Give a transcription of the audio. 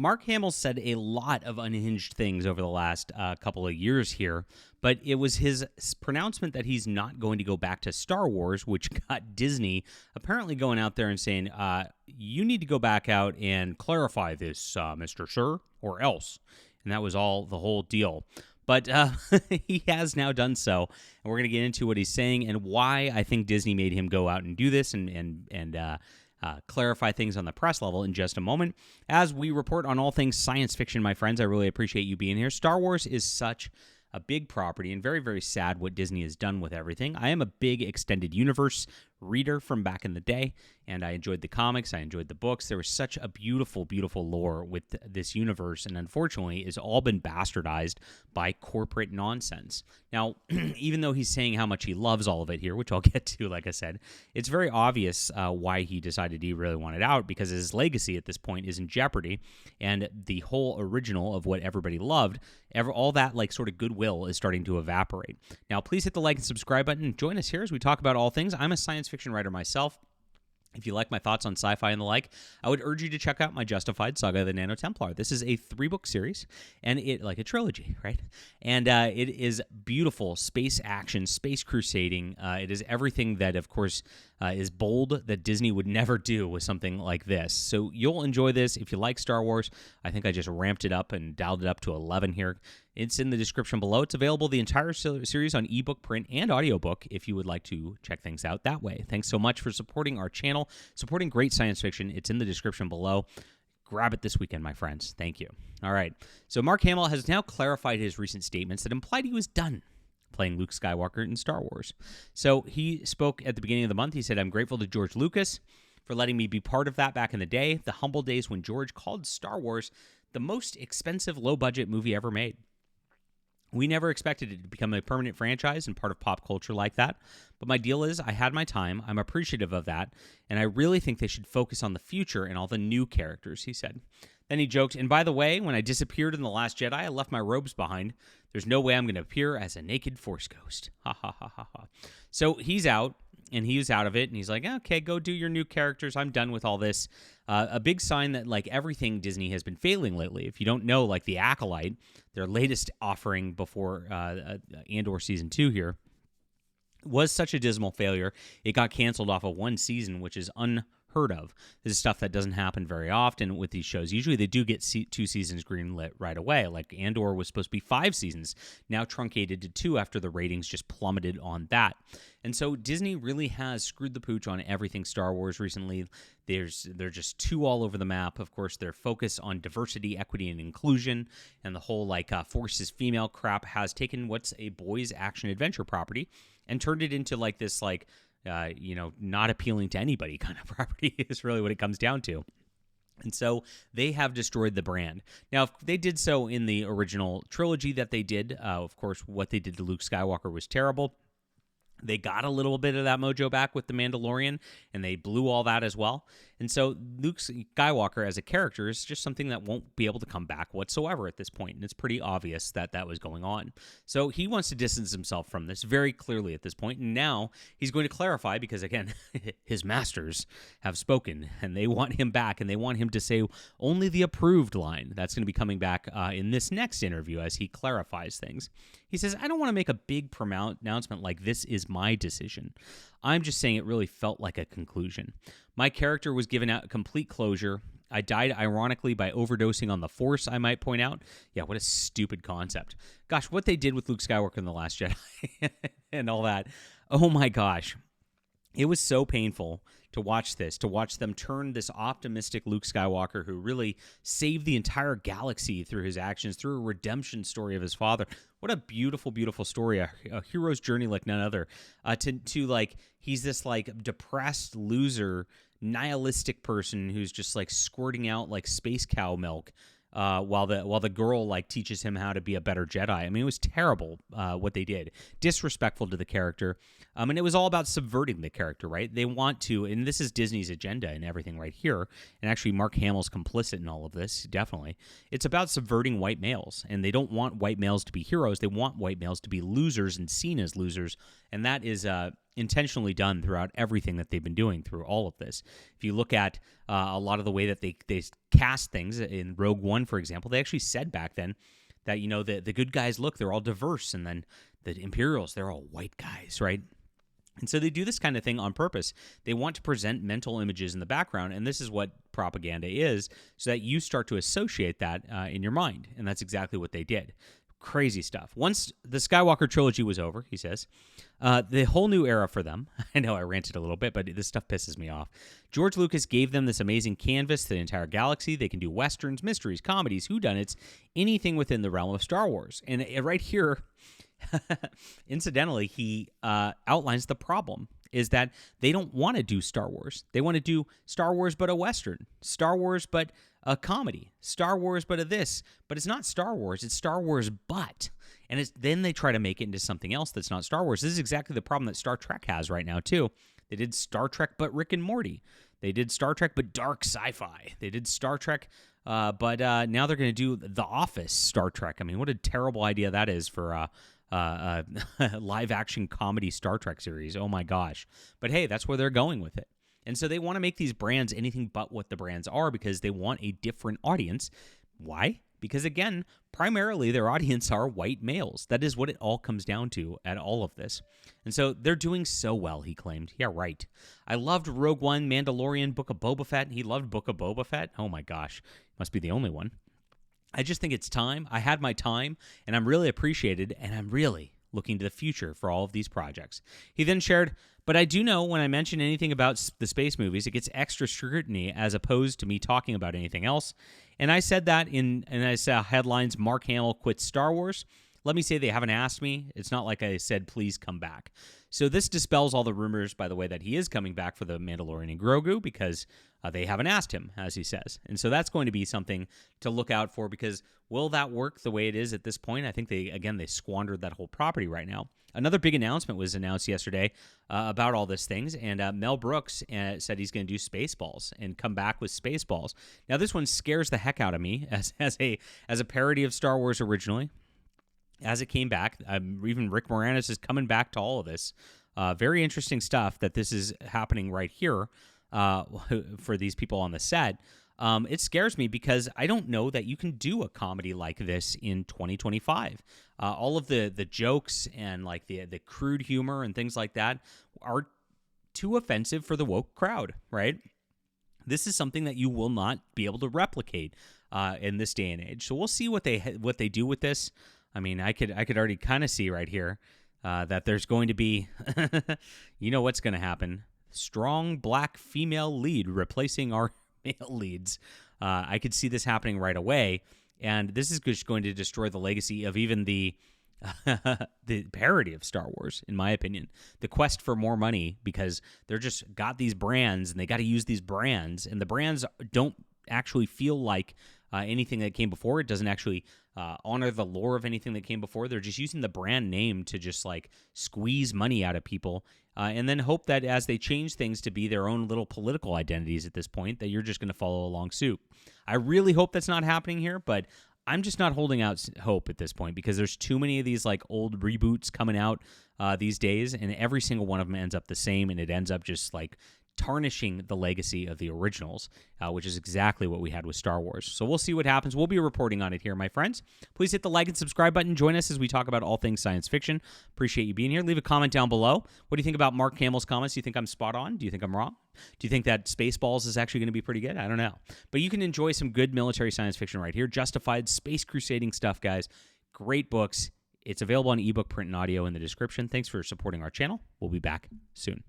Mark Hamill said a lot of unhinged things over the last couple of years here, but it was his pronouncement that he's not going to go back to Star Wars, which got Disney apparently going out there and saying, you need to go back out and clarify this, Mr. Sir, or else. And that was the whole deal. But he has now done so, and we're going to get into what he's saying and why I think Disney made him go out and do this and clarify things on the press level in just a moment. As we report on all things science fiction, my friends, I really appreciate you being here. Star Wars is such a big property and very, very sad what Disney has done with everything. I am a big extended universe reader from back in the day, and I enjoyed the comics, I enjoyed the books. There was such a beautiful, beautiful lore with this universe, and unfortunately, it's all been bastardized by corporate nonsense. Now, even though he's saying how much he loves all of it here, which I'll get to, like I said, it's very obvious why he decided he really wanted out, because his legacy at this point is in jeopardy, and the whole original of what everybody loved, all that like sort of goodwill is starting to evaporate. Now, please hit the like and subscribe button and join us here as we talk about all things. I'm a science fiction writer myself. If you like my thoughts on sci-fi and the like, I would urge you to check out my Justified Saga of the Nano Templar. This is a 3-book series, and it like a trilogy, right? And it is beautiful space action, space crusading. It is everything that, of course, is bold that Disney would never do with something like this. So you'll enjoy this if you like Star Wars. I think I just ramped it up and dialed it up to 11 here. It's in the description below. It's available the entire series on ebook, print, and audiobook if you would like to check things out that way. Thanks so much for supporting our channel, supporting great science fiction. It's in the description below. Grab it this weekend, my friends. Thank you. All right. So Mark Hamill has now clarified his recent statements that implied he was done playing Luke Skywalker in Star Wars. So he spoke at the beginning of the month. He said, "I'm grateful to George Lucas for letting me be part of that back in the day, the humble days when George called Star Wars the most expensive, low-budget movie ever made. We never expected it to become a permanent franchise and part of pop culture like that. But my deal is I had my time, I'm appreciative of that, and I really think they should focus on the future and all the new characters," he said. Then he joked, "And by the way, when I disappeared in The Last Jedi, I left my robes behind. There's no way I'm going to appear as a naked Force ghost." Ha ha ha ha ha. So he's out, and he was out of it, and he's like, okay, go do your new characters. I'm done with all this. A big sign that, like, everything Disney has been failing lately. If you don't know, like, The Acolyte, their latest offering before Andor Season 2 here, was such a dismal failure. It got canceled off of one season, which is unheard of. This is stuff that doesn't happen very often with these shows. Usually they do get 2 seasons greenlit right away. Like Andor was supposed to be 5 seasons, now truncated to 2 after the ratings just plummeted on that. And so Disney really has screwed the pooch on everything Star Wars recently. They're just too all over the map. Of course, their focus on diversity, equity, and inclusion, and the whole like Force is female crap has taken what's a boys action adventure property and turned it into like this like not appealing to anybody kind of property is really what it comes down to. And so they have destroyed the brand. Now, if they did so in the original trilogy that they did, of course, what they did to Luke Skywalker was terrible. They got a little bit of that mojo back with The Mandalorian, and they blew all that as well. And so Luke Skywalker as a character is just something that won't be able to come back whatsoever at this point, and it's pretty obvious that that was going on. So he wants to distance himself from this very clearly at this point, and now he's going to clarify because, again, his masters have spoken, and they want him back, and they want him to say only the approved line. That's going to be coming back in this next interview as he clarifies things. He says, "I don't want to make a big announcement like this is my decision. I'm just saying it really felt like a conclusion. My character was given out complete closure. I died ironically by overdosing on the Force, I might point out." Yeah, what a stupid concept. Gosh, what they did with Luke Skywalker in The Last Jedi and all that. Oh my gosh. It was so painful to watch this, to watch them turn this optimistic Luke Skywalker who really saved the entire galaxy through his actions, through a redemption story of his father. What a beautiful, beautiful story, a hero's journey like none other. To like, he's this like depressed loser, nihilistic person who's just like squirting out like space cow milk. While the girl like teaches him how to be a better Jedi. I mean, it was terrible what they did, disrespectful to the character, and it was all about subverting the character, right? They want to, and this is Disney's agenda and everything right here. And actually, Mark Hamill's complicit in all of this, definitely. It's about subverting white males, and they don't want white males to be heroes. They want white males to be losers and seen as losers, and that is intentionally done throughout everything that they've been doing through all of this. If you look at a lot of the way that they cast things in Rogue One, for example, they actually said back then that, the good guys, look, they're all diverse, and then the Imperials, they're all white guys, right? And so they do this kind of thing on purpose. They want to present mental images in the background, and this is what propaganda is, so that you start to associate that in your mind, and that's exactly what they did. Crazy stuff. Once the Skywalker trilogy was over, he says, the whole new era for them. I know I ranted a little bit, but this stuff pisses me off. George Lucas gave them this amazing canvas to the entire galaxy. They can do westerns, mysteries, comedies, whodunits, anything within the realm of Star Wars. And right here, incidentally, he outlines the problem is that they don't want to do Star Wars. They want to do Star Wars but a western, Star Wars but a comedy, Star Wars but a this, but it's not Star Wars, it's Star Wars but. And then they try to make it into something else that's not Star Wars. This is exactly the problem that Star Trek has right now too. They did Star Trek but Rick and Morty. They did Star Trek but dark sci-fi. They did Star Trek but now they're going to do The Office Star Trek. I mean, what a terrible idea that is for live-action comedy Star Trek series. Oh, my gosh. But, hey, that's where they're going with it. And so they want to make these brands anything but what the brands are because they want a different audience. Why? Because, again, primarily their audience are white males. That is what it all comes down to at all of this. And so they're doing so well, he claimed. Yeah, right. I loved Rogue One, Mandalorian, Book of Boba Fett. He loved Book of Boba Fett. Oh, my gosh. Must be the only one. I just think it's time. I had my time, and I'm really appreciated, and I'm really looking to the future for all of these projects. He then shared, but I do know when I mention anything about the space movies, it gets extra scrutiny as opposed to me talking about anything else. And I said that and I saw headlines, Mark Hamill quits Star Wars. Let me say they haven't asked me. It's not like I said, please come back. So this dispels all the rumors, by the way, that he is coming back for the Mandalorian and Grogu because they haven't asked him, as he says. And so that's going to be something to look out for because will that work the way it is at this point? I think they squandered that whole property right now. Another big announcement was announced yesterday about all these things, and Mel Brooks said he's going to do Spaceballs and come back with Spaceballs. Now, this one scares the heck out of me as a parody of Star Wars originally. As it came back, even Rick Moranis is coming back to all of this. Very interesting stuff that this is happening right here for these people on the set. It scares me because I don't know that you can do a comedy like this in 2025. All of the jokes and like the crude humor and things like that are too offensive for the woke crowd, right? This is something that you will not be able to replicate in this day and age. So we'll see what they do with this. I mean, I could already kind of see right here that there's going to be, what's going to happen. Strong black female lead replacing our male leads. I could see this happening right away, and this is just going to destroy the legacy of even the parody of Star Wars, in my opinion. The quest for more money because they're just got these brands and they got to use these brands, and the brands don't actually feel like anything that came before. It doesn't actually honor the lore of anything that came before. They're just using the brand name to just like squeeze money out of people and then hope that as they change things to be their own little political identities at this point, that you're just going to follow along suit. I really hope that's not happening here, but I'm just not holding out hope at this point because there's too many of these like old reboots coming out these days, and every single one of them ends up the same, and it ends up just like tarnishing the legacy of the originals, which is exactly what we had with Star Wars. So we'll see what happens. We'll be reporting on it here, my friends. Please hit the like and subscribe button. Join us as we talk about all things science fiction. Appreciate you being here. Leave a comment down below. What do you think about Mark Hamill's comments? Do you think I'm spot on? Do you think I'm wrong? Do you think that Spaceballs is actually going to be pretty good? I don't know. But you can enjoy some good military science fiction right here. Justified, space crusading stuff, guys. Great books. It's available on ebook, print, and audio in the description. Thanks for supporting our channel. We'll be back soon.